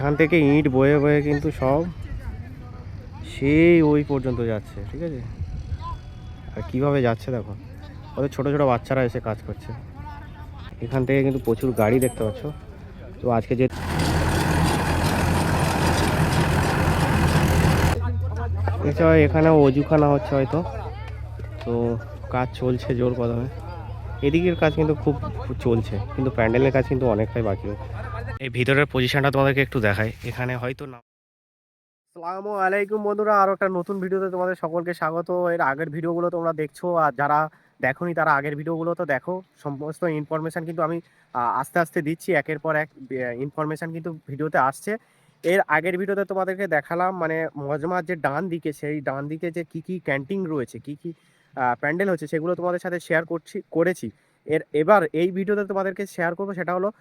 এখান থেকে ইট বয়ে বয়ে কিন্তু সব সেই ওই পর্যন্ত যাচ্ছে, ঠিক আছে। আর কীভাবে যাচ্ছে দেখো, ওদের ছোটো ছোটো বাচ্চারা এসে কাজ করছে। এখান থেকে কিন্তু প্রচুর গাড়ি দেখতে পাচ্ছ। তো আজকে যে এখানে অজুখানা হচ্ছে হয়তো, তো কাজ চলছে জোর কদমে। এদিকের কাজ কিন্তু খুব চলছে, কিন্তু প্যান্ডেলের কাজ কিন্তু অনেকটাই বাকি। এই ভিতরের পজিশনটা তোমাদেরকে একটু দেখাই। এখানে হয়তো না। আসসালামু আলাইকুম বন্ধুরা, আরও একটা নতুন ভিডিওতে তোমাদের সকলকে স্বাগত। এর আগের ভিডিওগুলো তোমরা দেখছো, আর যারা দেখোনি তারা আগের ভিডিওগুলো তো দেখো। সমস্ত ইনফরমেশান কিন্তু আমি আস্তে আস্তে দিচ্ছি, একের পর এক ইনফরমেশান কিন্তু ভিডিওতে আসছে। এর আগের ভিডিওতে তোমাদেরকে দেখালাম মানে মজমার যে ডান দিকে, সেই ডান দিকে যে কী কী ক্যান্টিন রয়েছে, কী কী প্যান্ডেল হচ্ছে, সেগুলো তোমাদের সাথে শেয়ার করেছি। এবার এই ভিডিওতে তোমাদেরকে শেয়ার করবো, সেটা হলো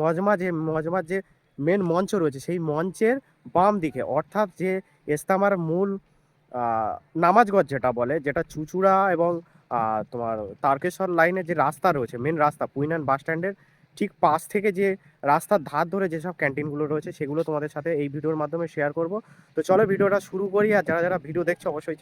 মজমার যে মেন মঞ্চ রয়েছে, সেই মঞ্চের বাম দিকে, অর্থাৎ যে ইস্তেমার মূল নামাজঘর যেটা বলে, যেটা চুঁচুড়া এবং তোমার তারকেশ্বর লাইনের যে রাস্তা রয়েছে, মেন রাস্তা পুইনান বাস স্ট্যান্ডের ঠিক পাশ থেকে যে রাস্তার ধার ধরে যেসব ক্যান্টিনগুলো রয়েছে, সেগুলো তোমাদের সাথে এই ভিডিওর মাধ্যমে শেয়ার করব। তো চলো ভিডিওটা শুরু করি। আর যারা যারা ভিডিও দেখছো অবশ্যই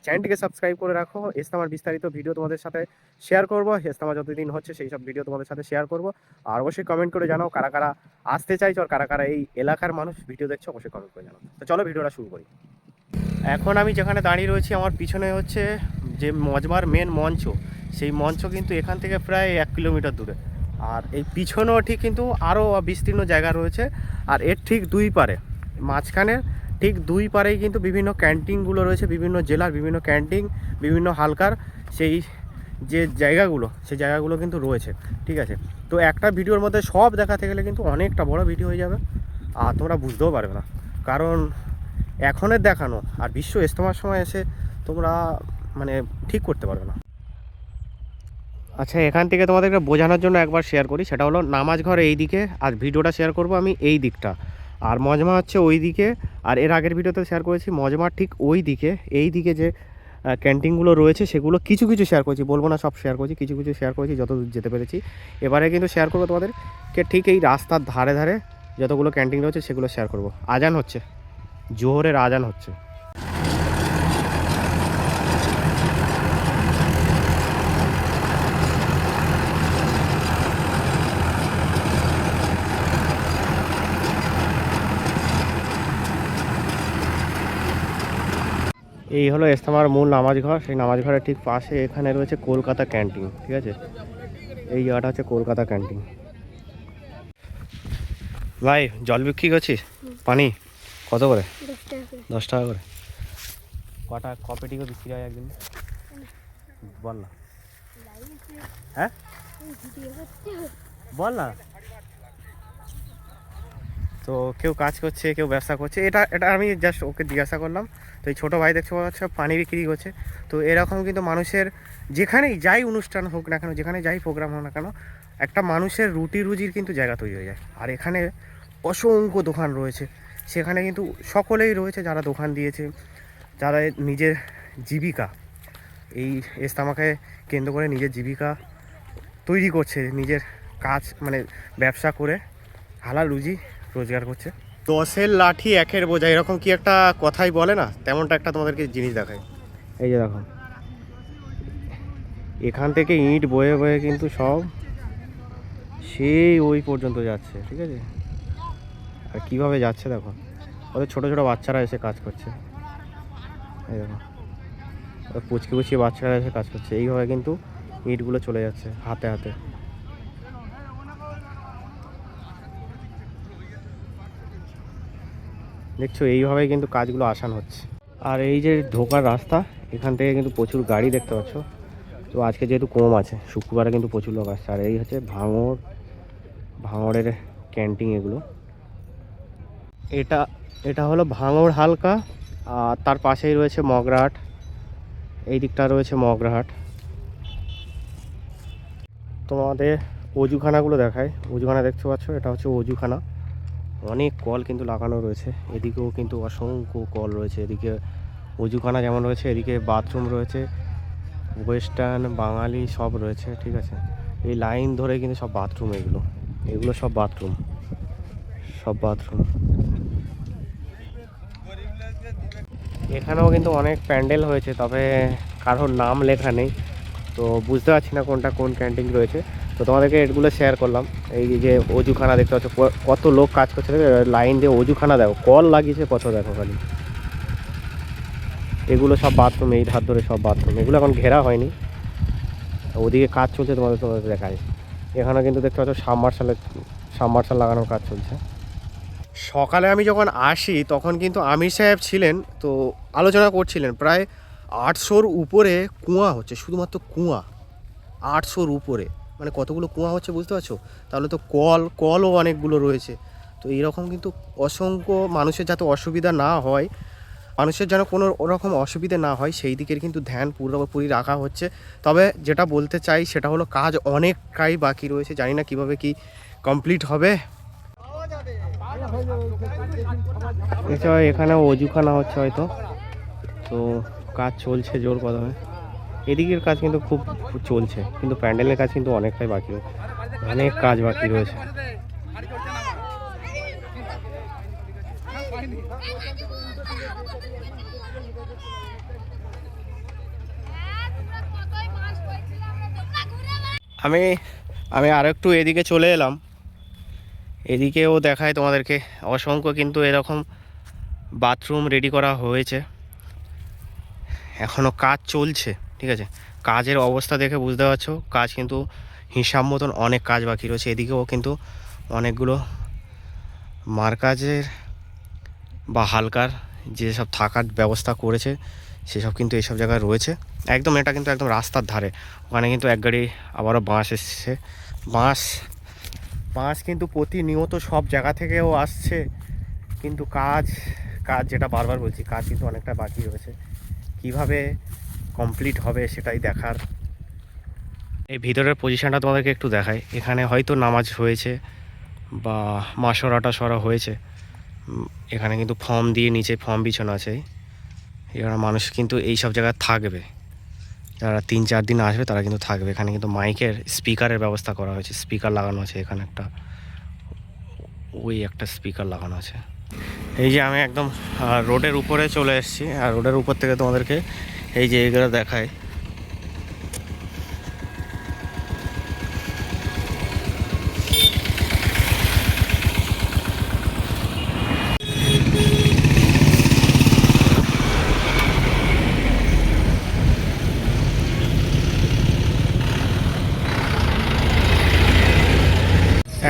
চ্যানেলটিকে সাবস্ক্রাইব করে রাখো। ইস্তেমার বিস্তারিত ভিডিও তোমাদের সাথে শেয়ার করব, ইস্তেমা যতদিন হচ্ছে সেই সব ভিডিও তোমাদের সাথে শেয়ার করব। আর অবশ্যই কমেন্ট করে জানাও কারা কারা আসতে চাইছো, আর কারা কারা এই এলাকার মানুষ ভিডিও দেখছো, অবশ্যই কমেন্ট করে জানাও। তো চলো ভিডিওটা শুরু করি। এখন আমি যেখানে দাঁড়িয়ে রয়েছি, আমার পিছনে হচ্ছে যে মজমার মেন মঞ্চ, সেই মঞ্চ কিন্তু এখান থেকে প্রায় 1 কিলোমিটার দূরে। আর এই পিছনেও ঠিক কিন্তু আরও বিস্তীর্ণ জায়গা রয়েছে। আর এর ঠিক দুই পারে, মাঝখানে ঠিক দুই পারেই কিন্তু বিভিন্ন ক্যান্টিনগুলো রয়েছে, বিভিন্ন জেলার বিভিন্ন ক্যান্টিন, বিভিন্ন হালকার সেই যে জায়গাগুলো, সেই জায়গাগুলো কিন্তু রয়েছে, ঠিক আছে। তো একটা ভিডিওর মধ্যে সব দেখাতে গেলে কিন্তু অনেকটা বড় ভিডিও হয়ে যাবে, আর তোমরা বুঝতেও পারবে না। কারণ এখনের দেখানো আর বিশ্ব ইজতেমার সময় এসে তোমরা মানে ঠিক করতে পারবে না। আচ্ছা, এখান থেকে তোমাদেরকে বোঝানোর জন্য একবার শেয়ার করি, সেটা হলো নামাজ ঘর এই দিকে, আর ভিডিওটা শেয়ার করব আমি এই দিকটা, আর মজমা হচ্ছে ওই দিকে। আর এর আগের ভিডিওতে শেয়ার করেছি মজমার ঠিক ওই দিকে, এই দিকে যে ক্যান্টিনগুলো রয়েছে সেগুলো কিছু কিছু শেয়ার করেছি, বলবো না সব শেয়ার করেছি, কিছু কিছু শেয়ার করেছি যতদূর যেতে পেরেছি। এবারে কিন্তু শেয়ার করবো তোমাদেরকে ঠিক এই রাস্তার ধারে ধারে যতগুলো ক্যান্টিন রয়েছে সেগুলো শেয়ার করব। আজান হচ্ছে, জোহরের আজান হচ্ছে। এই হলো ইজতেমার মূল নামাজ ঘর। সেই নামাজ ঘরের ঠিক পাশে এখানে রয়েছে কলকাতা ক্যান্টিন, ঠিক আছে। এই জায়গাটা হচ্ছে কলকাতা ক্যান্টিন। ভাই জল বিক্রি করছিস? পানি কত করে? 10 টাকা করে। কটা কপেটি করে বিক্রি হয় একদিন বল না? হ্যাঁ বল না। তো কেউ কাজ করছে, কেউ ব্যবসা করছে, এটা এটা আমি জাস্ট ওকে জিজ্ঞাসা করলাম। তো এই ছোটো ভাই দেখছো হচ্ছে পানি বিক্রি করছে। তো এরকম কিন্তু মানুষের যেখানেই যাই অনুষ্ঠান হোক না কেন, যেখানে যাই প্রোগ্রাম হোক না কেন, একটা মানুষের রুটি রুজির কিন্তু জায়গা তৈরি হয়ে যায়। আর এখানে অসংখ্য দোকান রয়েছে, সেখানে কিন্তু সকলেই রয়েছে যারা দোকান দিয়েছে, যারা নিজের জীবিকা এই ইজতেমাকে কেন্দ্র করে নিজের জীবিকা তৈরি করছে, নিজের কাজ মানে ব্যবসা করে হালাল রুজি রোজগার করছে। 10-এর লাঠি 1-এর বোঝা, এরকম কি একটা কথাই বলে না, তেমনটা একটা তোমাদেরকে জিনিস দেখায়। এই যে দেখো, এখান থেকে ইট বয়ে বয়ে কিন্তু সব সেই ওই পর্যন্ত যাচ্ছে, ঠিক আছে। আর কীভাবে যাচ্ছে দেখো, ওদের ছোটো ছোটো বাচ্চারা এসে কাজ করছে। এই দেখো, পুচকি পুচকি বাচ্চারা এসে কাজ করছে। এইভাবে কিন্তু ইটগুলো চলে যাচ্ছে হাতে হাতে। দেখছো, এইভাবেই কিন্তু কাজগুলো আসান হচ্ছে। আর এই যে ঢোকার রাস্তা, এখান থেকে কিন্তু প্রচুর গাড়ি দেখতে পাচ্ছ। তো আজকে যেহেতু কম আছে, শুক্রবারে কিন্তু প্রচুর লোক আসছে। আর এই হচ্ছে ভাঙড়ের ক্যান্টিন এগুলো। এটা এটা হলো ভাঙড় হালকা, আর তার পাশেই রয়েছে মগরাহাট। এই দিকটা রয়েছে মগরাহাট। তোমাদের অজুখানাগুলো দেখায়। অজুখানা দেখতে পাচ্ছ, এটা হচ্ছে অজুখানা। অনেক কল কিন্তু লাগানো রয়েছে, এদিকেও কিন্তু অসংখ্য কল রয়েছে। এদিকে অজুখানা যেমন রয়েছে, এদিকে বাথরুম রয়েছে, ওয়েস্টার্ন বাঙালি সব রয়েছে, ঠিক আছে। এই লাইন ধরে কিন্তু সব বাথরুম, এগুলো সব বাথরুম, সব বাথরুম। এখানেও কিন্তু অনেক প্যান্ডেল হয়েছে, তবে কারোর নাম লেখা নেই, তো বুঝতে পারছি না কোনটা কোন ক্যান্টিন রয়েছে। তো তোমাদেরকে এগুলো শেয়ার করলাম। এই যে অজুখানা দেখতে পাচ্ছ, কত লোক কাজ করছে, লাইন দিয়ে অজুখানা দেখো, কল লাগিয়েছে কত, দেখো খালি। এগুলো সব বাথরুম, এই ধার ধরে সব বাথরুম। এগুলো এখন ঘেরা হয়নি, ওদিকে কাজ চলছে, তোমাদের দেখায়। এখানে কিন্তু দেখতে পাচ্ছ সাবমার্শাল লাগানোর কাজ চলছে। সকালে আমি যখন আসি তখন কিন্তু আমির সাহেব ছিলেন, তো আলোচনা করছিলেন প্রায় 800-র উপরে কুয়া হচ্ছে, শুধুমাত্র কুয়া 800-র উপরে। মানে কতগুলো কুয়া হচ্ছে বুঝতে পারছো? তাহলে তো কলও অনেকগুলো রয়েছে। তো এইরকম কিন্তু অসংখ্য মানুষের যাতে অসুবিধা না হয়, মানুষের যেন কোনো ওরকম অসুবিধে না হয়, সেই দিকের কিন্তু ধ্যান পুরোপুরি রাখা হচ্ছে। তবে যেটা বলতে চাই সেটা হলো কাজ অনেকটাই বাকি রয়েছে, জানি না কীভাবে কি কমপ্লিট হবে। এছাড়া এখানে অজুখানা হচ্ছে হয়তো, তো কাজ চলছে জোর কদমে। এদিকের কাজ কিন্তু খুব চলছে, কিন্তু প্যান্ডেলের কাজ কিন্তু অনেকটাই বাকি, অনেক কাজ বাকি রয়েছে। আমি আমি আর একটু এদিকে চলে এলাম, এদিকেও দেখায় তোমাদেরকে। অসংখ্য কিন্তু এরকম বাথরুম রেডি করা হয়েছে, এখনও কাজ চলছে। ঠিক আছে, কাজের অবস্থা দেখে বুঝতে পারছো কাজ কিন্তু হিসাব মতন অনেক কাজ বাকি রয়েছে। এদিকেও কিন্তু অনেকগুলো মার্কাজের বা হালকার যেসব থাকার ব্যবস্থা করেছে সেসব কিন্তু এইসব জায়গায় রয়েছে। একদম এটা কিন্তু একদম রাস্তার ধারে, ওখানে কিন্তু এক গাড়ি আবারও বাঁশ এসছে। বাঁশ কিন্তু প্রতিনিয়ত সব জায়গা থেকেও আসছে, কিন্তু কাজ যেটা বারবার বলছি, কাজ কিন্তু অনেকটা বাকি রয়েছে। কিভাবে কমপ্লিট হবে সেটাই দেখার। এই ভিতরের পজিশনটা তোমাদেরকে একটু দেখাই। এখানে হয়তো নামাজ হয়েছে বা মাসরাটা সরা হয়েছে। এখানে কিন্তু ফর্ম দিয়ে নিচে ফর্ম বিছানো আছে। এখানে মানুষ কিন্তু এই সব জায়গায় থাকবে, যারা 3-4 দিন আসবে তারা কিন্তু থাকবে। এখানে কিন্তু মাইকের স্পিকারের ব্যবস্থা করা হয়েছে, স্পিকার লাগানো আছে এখানে একটা, ওই একটা স্পিকার লাগানো আছে। এই যে আমি একদম রোডের উপরে চলে এসেছি, আর রোডের উপর থেকে তোমাদেরকে এই যে এগুলো দেখায়।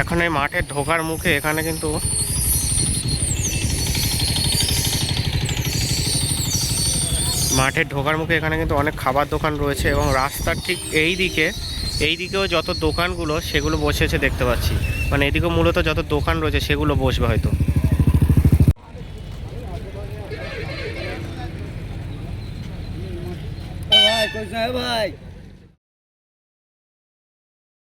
এখন এই মাঠের ঢোকার মুখে এখানে কিন্তু অনেক খাবার দোকান রয়েছে, এবং রাস্তার ঠিক এইদিকেও যত দোকানগুলো সেগুলো বসেছে দেখতে পাচ্ছি। মানে এদিকেও মূলত যত দোকান রয়েছে সেগুলো বসবে হয়তো। ভাই